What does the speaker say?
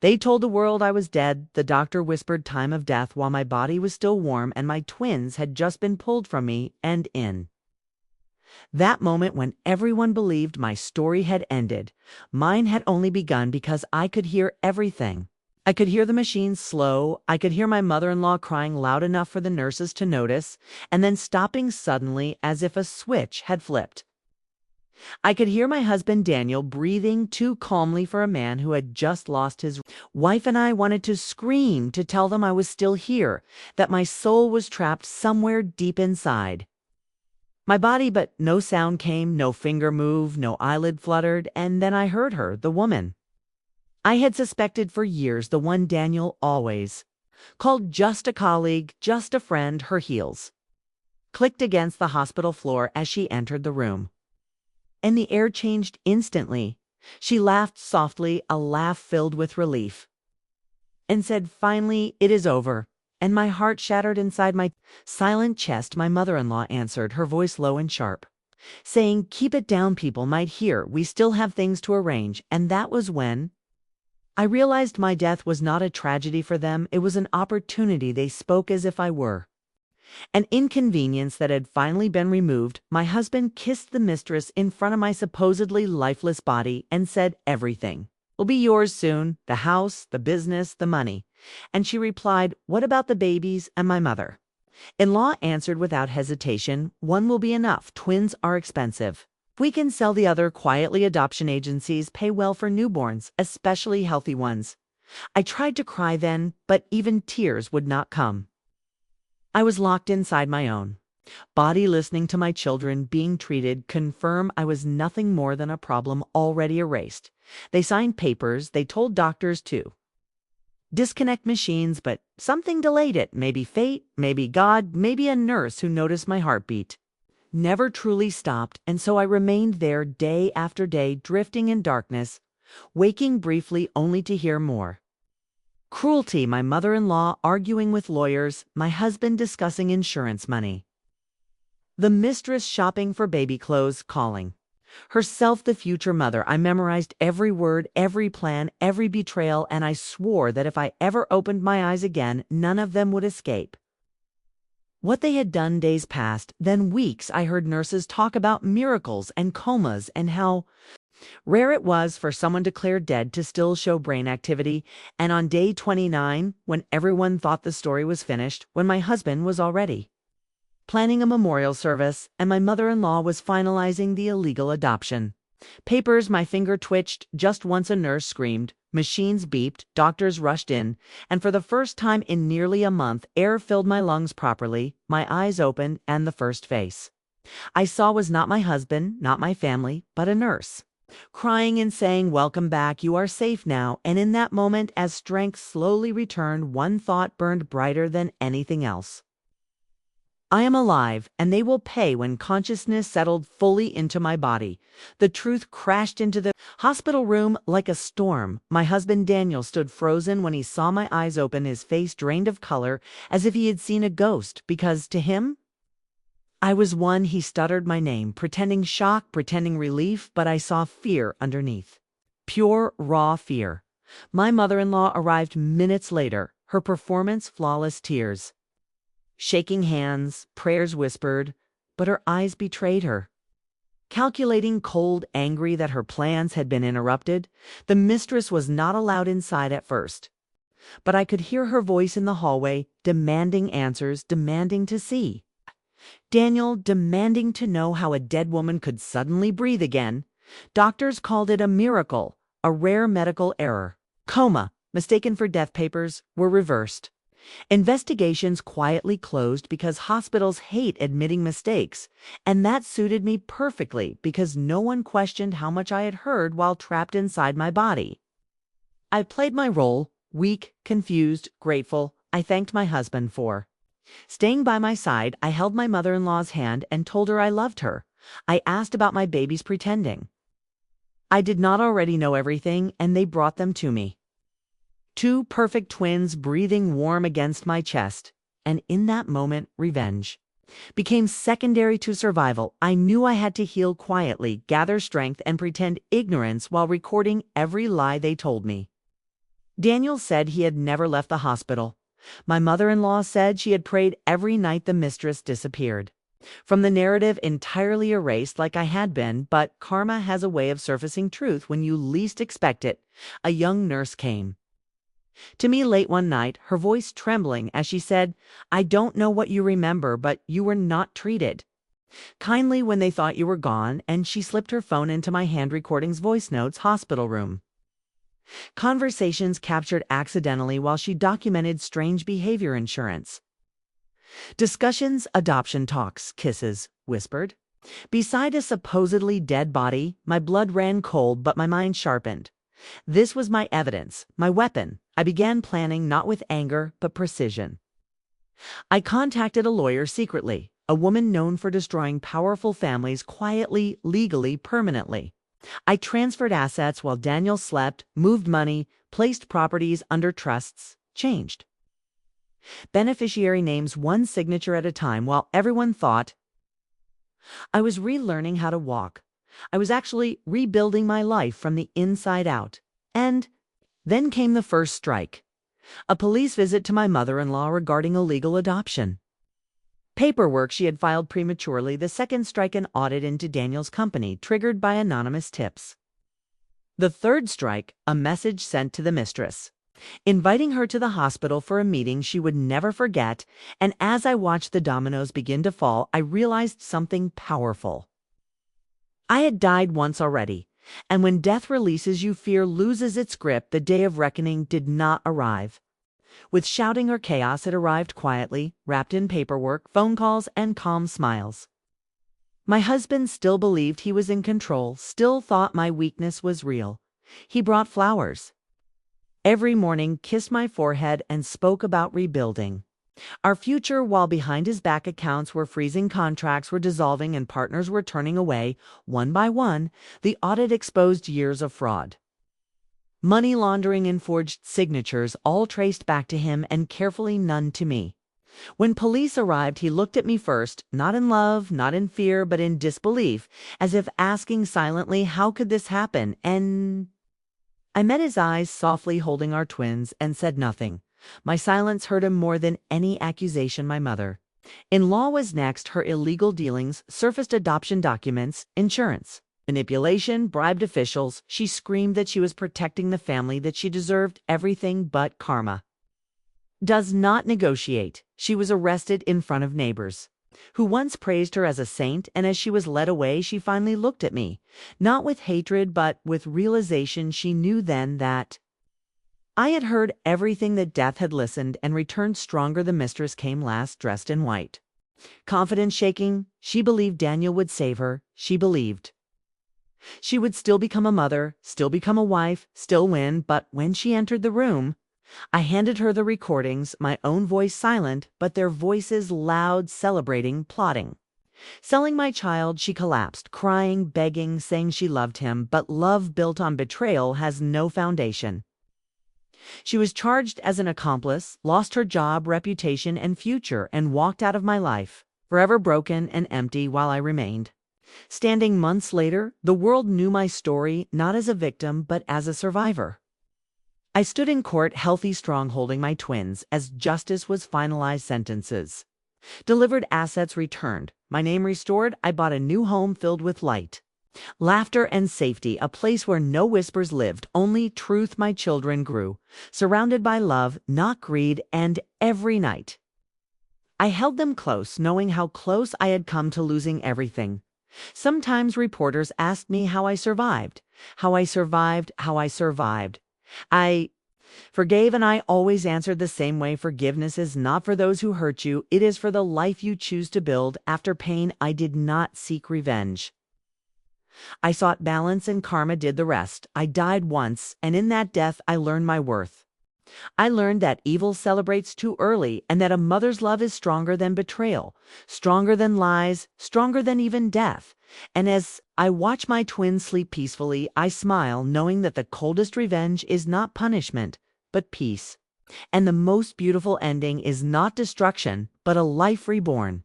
They told the world I was dead. The doctor whispered time of death while my body was still warm and my twins had just been pulled from me and in. That moment when everyone believed my story had ended, mine had only begun because I could hear everything. I could hear the machines slow, I could hear my mother-in-law crying loud enough for the nurses to notice, and then stopping suddenly as if a switch had flipped. I could hear my husband Daniel breathing too calmly for a man who had just lost his wife, and I wanted to scream to tell them I was still here, that my soul was trapped somewhere deep inside my body, but no sound came, no finger moved, no eyelid fluttered, and then I heard her, the woman I had suspected for years, the one Daniel always called just a colleague, just a friend. Her heels clicked against the hospital floor as she entered the room, and the air changed instantly. She laughed softly, a laugh filled with relief, and said, "Finally, it is over." And my heart shattered inside my silent chest. My mother-in-law answered, her voice low and sharp, saying, "Keep it down, people might hear. We still have things to arrange." And that was when I realized my death was not a tragedy for them. It was an opportunity. They spoke as if I were an inconvenience that had finally been removed. My husband kissed the mistress in front of my supposedly lifeless body and said, "Everything will be yours soon, the house, the business, the money." And she replied, "What about the babies and my mother?" In-law answered without hesitation, "One will be enough. Twins are expensive. We can sell the other quietly. Adoption agencies pay well for newborns, especially healthy ones." I tried to cry then, but even tears would not come. I was locked inside my own body, listening to my children being treated, confirm I was nothing more than a problem already erased. They signed papers. They told doctors to disconnect machines, but something delayed it. Maybe fate, maybe God, maybe a nurse who noticed my heartbeat never truly stopped, and so I remained there day after day, drifting in darkness, waking briefly only to hear more cruelty. My mother-in-law arguing with lawyers, my husband discussing insurance money, the mistress shopping for baby clothes, calling herself the future mother. I memorized every word, every plan, every betrayal, and I swore that if I ever opened my eyes again, none of them would escape what they had done. Days passed, then weeks. I heard nurses talk about miracles and comas and how rare it was for someone declared dead to still show brain activity. And on day 29, when everyone thought the story was finished, when my husband was already planning a memorial service and my mother-in-law was finalizing the illegal adoption papers, my finger twitched just once. A nurse screamed, machines beeped, doctors rushed in, and for the first time in nearly a month, air filled my lungs properly. My eyes opened, and the first face I saw was not my husband, not my family, but a nurse, crying and saying, "Welcome back, you are safe now." And in that moment, as strength slowly returned, one thought burned brighter than anything else: I am alive, and they will pay. When consciousness settled fully into my body, the truth crashed into the hospital room like a storm. My husband Daniel stood frozen when he saw my eyes open, his face drained of color, as if he had seen a ghost, because to him, I was one. He stuttered my name, pretending shock, pretending relief, but I saw fear underneath. Pure, raw fear. My mother-in-law arrived minutes later, her performance flawless, tears shaking hands, prayers whispered, but her eyes betrayed her. Calculating, cold, angry that her plans had been interrupted. The mistress was not allowed inside at first, but I could hear her voice in the hallway, demanding answers, demanding to see Daniel, demanding to know how a dead woman could suddenly breathe again. Doctors called it a miracle, a rare medical error. Coma, mistaken for death. Papers were reversed. Investigations quietly closed because hospitals hate admitting mistakes, and that suited me perfectly because no one questioned how much I had heard while trapped inside my body. I played my role, weak, confused, grateful. I thanked my husband for staying by my side. I held my mother-in-law's hand and told her I loved her. I asked about my babies, pretending I did not already know everything, and they brought them to me. 2 perfect twins breathing warm against my chest. And in that moment, revenge became secondary to survival. I knew I had to heal quietly, gather strength, and pretend ignorance while recording every lie they told me. Daniel said he had never left the hospital. My mother-in-law said she had prayed every night the mistress disappeared. From the narrative entirely erased like I had been, but karma has a way of surfacing truth when you least expect it. A young nurse came to me late one night, her voice trembling as she said, "I don't know what you remember, but you were not treated kindly when they thought you were gone," and she slipped her phone into my hand recordings voice notes hospital room. Conversations captured accidentally while she documented strange behavior insurance. Discussions, adoption talks, kisses, whispered. Beside a supposedly dead body, my blood ran cold but my mind sharpened. This was my evidence, my weapon. I began planning not with anger but precision. I contacted a lawyer secretly, a woman known for destroying powerful families quietly, legally, permanently. I transferred assets while Daniel slept, moved money, placed properties under trusts, changed beneficiary names one signature at a time while everyone thought I was relearning how to walk. I was actually rebuilding my life from the inside out. And then came the first strike. A police visit to my mother-in-law regarding illegal adoption. Paperwork she had filed prematurely. The second strike, an audit into Daniel's company triggered by anonymous tips. The third strike, a message sent to the mistress, inviting her to the hospital for a meeting she would never forget, and as I watched the dominoes begin to fall, I realized something powerful. I had died once already, and when death releases you, fear loses its grip. The day of reckoning did not arrive. With shouting or chaos, it arrived quietly, wrapped in paperwork, phone calls, and calm smiles. My husband still believed he was in control, still thought my weakness was real. He brought flowers every morning, kissed my forehead, and spoke about rebuilding our future, while behind his back accounts were freezing, contracts were dissolving, and partners were turning away. One by one, the audit exposed years of fraud, money laundering, and forged signatures, all traced back to him and carefully none to me. When police arrived, he looked at me first, not in love, not in fear, but in disbelief, as if asking silently, how could this happen? And I met his eyes softly, holding our twins, and said nothing. My silence hurt him more than any accusation. My mother-in-law was next. Her illegal dealings surfaced: adoption documents, insurance, manipulation, bribed officials. She screamed that she was protecting the family, that she deserved everything, but karma does not negotiate. She was arrested in front of neighbors who once praised her as a saint, and as she was led away, she finally looked at me, not with hatred, but with realization. She knew then that I had heard everything, that death had listened and returned stronger. The mistress came last, dressed in white, confidence shaking. She believed Daniel would save her. She believed she would still become a mother, still become a wife, still win. But when she entered the room, I handed her the recordings, my own voice silent, but their voices loud, celebrating, plotting, selling my child. She collapsed, crying, begging, saying she loved him, but love built on betrayal has no foundation. She was charged as an accomplice, lost her job, reputation, and future, and walked out of my life, forever broken and empty, while I remained standing. Months later, the world knew my story, not as a victim, but as a survivor. I stood in court, healthy, strong, holding my twins, as justice was finalized. Sentences delivered, assets returned, my name restored. I bought a new home filled with light, laughter, and safety, a place where no whispers lived, only truth. My children grew, surrounded by love, not greed, and every night I held them close, knowing how close I had come to losing everything. Sometimes reporters asked me how I survived, how I survived, how I survived. I forgave, and I always answered the same way: forgiveness is not for those who hurt you, it is for the life you choose to build. After pain, I did not seek revenge. I sought balance, and karma did the rest. I died once, and in that death I learned my worth. I learned that evil celebrates too early, and that a mother's love is stronger than betrayal, stronger than lies, stronger than even death. And as I watch my twins sleep peacefully, I smile, knowing that the coldest revenge is not punishment, but peace. And the most beautiful ending is not destruction, but a life reborn.